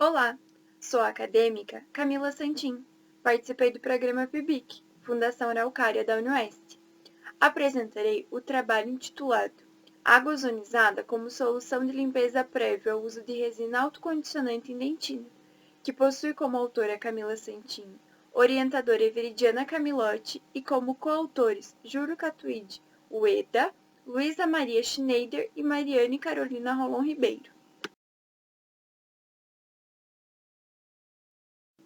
Olá, sou a acadêmica Camila Santin. Participei do programa PIBIC, Fundação Araucária da UniOeste. Apresentarei o trabalho intitulado Água ozonizada como solução de limpeza prévia ao uso de resina autocondicionante em dentina, que possui como autora Camila Santin, orientadora Everidiana Camilotti e como coautores Júlio Catuide Ueda, Luísa Maria Schneider e Mariane Carolina Rolon Ribeiro.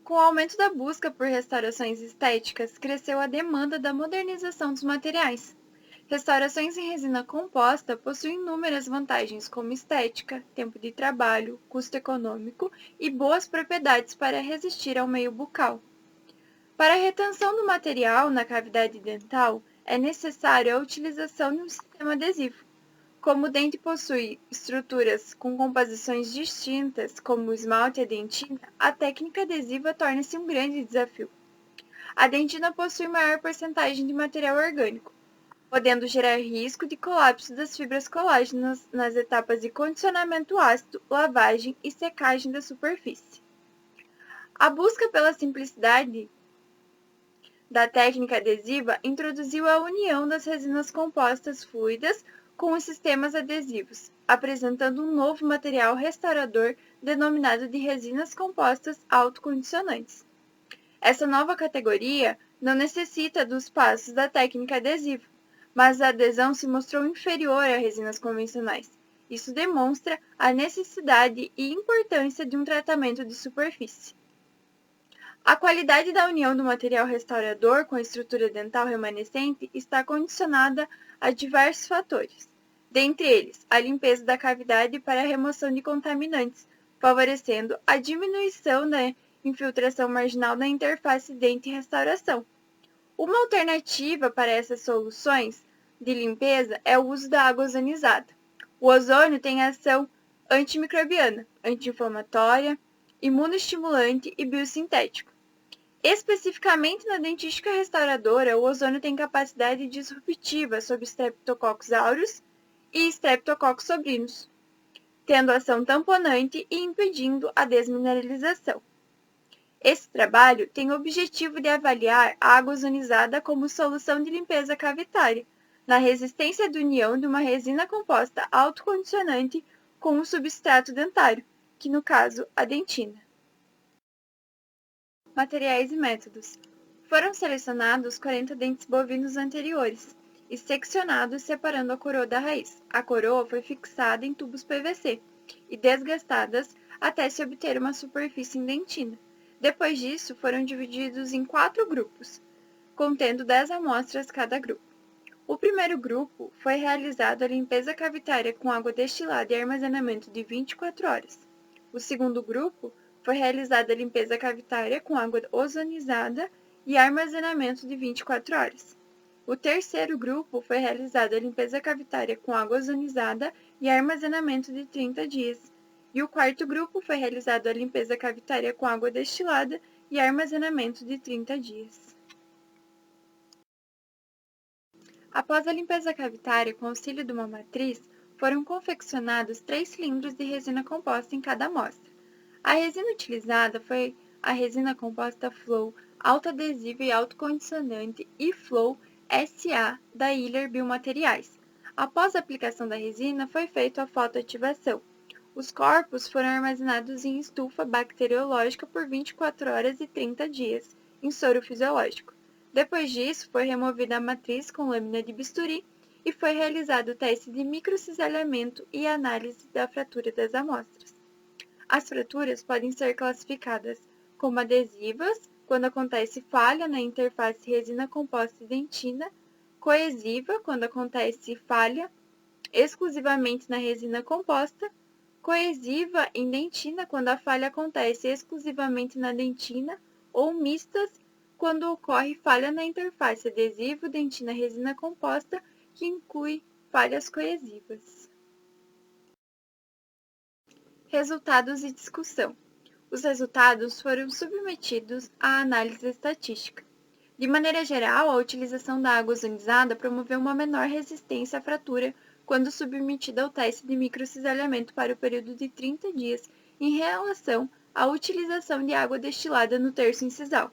Com o aumento da busca por restaurações estéticas, cresceu a demanda da modernização dos materiais. Restaurações em resina composta possuem inúmeras vantagens como estética, tempo de trabalho, custo econômico e boas propriedades para resistir ao meio bucal. Para a retenção do material na cavidade dental, é necessária a utilização de um sistema adesivo. Como o dente possui estruturas com composições distintas, como o esmalte e a dentina, a técnica adesiva torna-se um grande desafio. A dentina possui maior porcentagem de material orgânico, podendo gerar risco de colapso das fibras colágenas nas etapas de condicionamento ácido, lavagem e secagem da superfície. A busca pela simplicidade da técnica adesiva introduziu a união das resinas compostas fluidas com os sistemas adesivos, apresentando um novo material restaurador denominado de resinas compostas autocondicionantes. Essa nova categoria não necessita dos passos da técnica adesiva, mas a adesão se mostrou inferior a resinas convencionais. Isso demonstra a necessidade e importância de um tratamento de superfície. A qualidade da união do material restaurador com a estrutura dental remanescente está condicionada a diversos fatores, dentre eles a limpeza da cavidade para a remoção de contaminantes, favorecendo a diminuição da infiltração marginal na interface dente-restauração. Uma alternativa para essas soluções de limpeza é o uso da água ozonizada. O ozônio tem ação antimicrobiana, anti-inflamatória, imunoestimulante e biosintético. Especificamente na dentística restauradora, o ozônio tem capacidade disruptiva sobre Streptococcus aureus e Streptococcus sobrinus, tendo ação tamponante e impedindo a desmineralização. Esse trabalho tem o objetivo de avaliar a água ozonizada como solução de limpeza cavitária, na resistência de união de uma resina composta autocondicionante com um substrato dentário, que no caso a dentina. Materiais e métodos. Foram selecionados 40 dentes bovinos anteriores e seccionados separando a coroa da raiz. A coroa foi fixada em tubos PVC e desgastadas até se obter uma superfície em dentina. Depois disso, foram divididos em 4 grupos, contendo 10 amostras cada grupo. O primeiro grupo foi realizado a limpeza cavitária com água destilada e armazenamento de 24 horas. O segundo grupo foi realizada a limpeza cavitária com água ozonizada e armazenamento de 24 horas. O terceiro grupo foi realizada a limpeza cavitária com água ozonizada e armazenamento de 30 dias. E o quarto grupo foi realizado a limpeza cavitária com água destilada e armazenamento de 30 dias. Após a limpeza cavitária com auxílio de uma matriz, foram confeccionados 3 cilindros de resina composta em cada amostra. A resina utilizada foi a resina composta Flow autoadesiva e autocondicionante e Flow SA da Hiller Biomateriais. Após a aplicação da resina, foi feita a fotoativação. Os corpos foram armazenados em estufa bacteriológica por 24 horas e 30 dias, em soro fisiológico. Depois disso, foi removida a matriz com lâmina de bisturi e foi realizado o teste de microcisalhamento e análise da fratura das amostras. As fraturas podem ser classificadas como adesivas, quando acontece falha na interface resina composta e dentina, coesiva, quando acontece falha exclusivamente na resina composta, coesiva em dentina, quando a falha acontece exclusivamente na dentina, ou mistas, quando ocorre falha na interface adesivo, dentina, resina composta, que inclui falhas coesivas. Resultados e discussão. Os resultados foram submetidos à análise estatística. De maneira geral, a utilização da água ozonizada promoveu uma menor resistência à fratura quando submetida ao teste de microcisalhamento para o período de 30 dias, em relação a utilização de água destilada no terço incisal.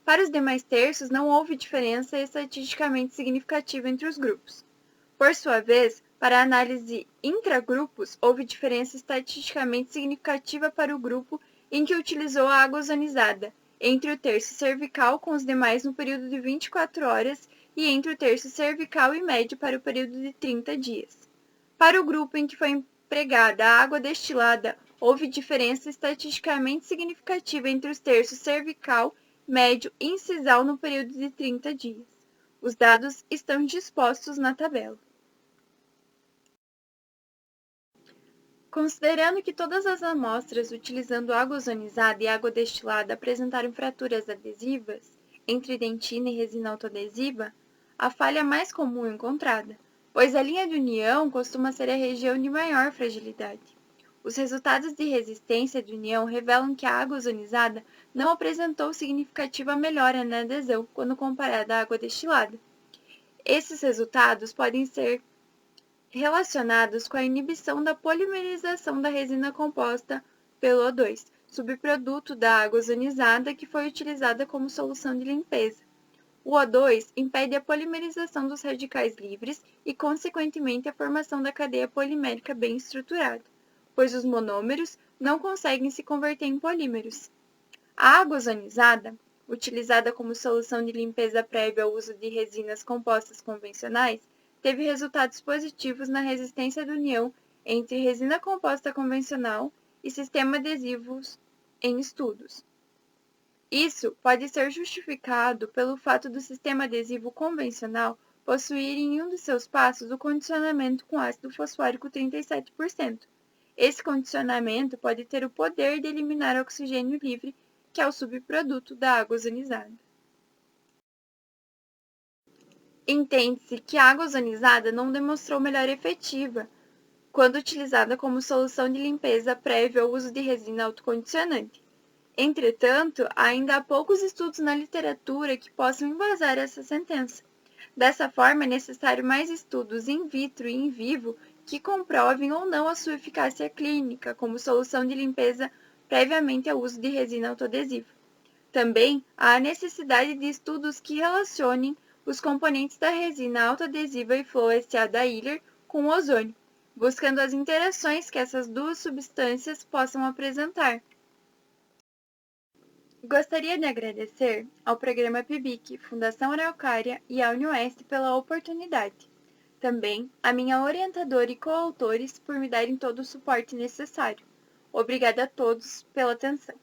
Para os demais terços, não houve diferença estatisticamente significativa entre os grupos. Por sua vez, para a análise intragrupos, houve diferença estatisticamente significativa para o grupo em que utilizou a água ozonizada, entre o terço cervical com os demais no período de 24 horas e entre o terço cervical e médio para o período de 30 dias. Para o grupo em que foi empregada a água destilada, houve diferença estatisticamente significativa entre os terços cervical, médio e incisal no período de 30 dias. Os dados estão dispostos na tabela. Considerando que todas as amostras utilizando água ozonizada e água destilada apresentaram fraturas adesivas entre dentina e resina autoadesiva, a falha mais comum encontrada, pois a linha de união costuma ser a região de maior fragilidade. Os resultados de resistência de união revelam que a água ozonizada não apresentou significativa melhora na adesão quando comparada à água destilada. Esses resultados podem ser relacionados com a inibição da polimerização da resina composta pelo O2, subproduto da água ozonizada que foi utilizada como solução de limpeza. O O2 impede a polimerização dos radicais livres e, consequentemente, a formação da cadeia polimérica bem estruturada, pois os monômeros não conseguem se converter em polímeros. A água ozonizada, utilizada como solução de limpeza prévia ao uso de resinas compostas convencionais, teve resultados positivos na resistência de união entre resina composta convencional e sistema adesivos em estudos. Isso pode ser justificado pelo fato do sistema adesivo convencional possuir em um de seus passos o condicionamento com ácido fosfórico 37%. Esse condicionamento pode ter o poder de eliminar oxigênio livre, que é o subproduto da água ozonizada. Entende-se que a água ozonizada não demonstrou melhora efetiva quando utilizada como solução de limpeza prévia ao uso de resina autocondicionante. Entretanto, ainda há poucos estudos na literatura que possam embasar essa sentença. Dessa forma, é necessário mais estudos in vitro e in vivo que comprovem ou não a sua eficácia clínica como solução de limpeza previamente ao uso de resina autoadesiva. Também há a necessidade de estudos que relacionem os componentes da resina autoadesiva e Flow SA da Iller com o ozônio, buscando as interações que essas duas substâncias possam apresentar. Gostaria de agradecer ao programa PIBIC, Fundação Araucária e à UniOeste pela oportunidade. Também a minha orientadora e coautores por me darem todo o suporte necessário. Obrigada a todos pela atenção.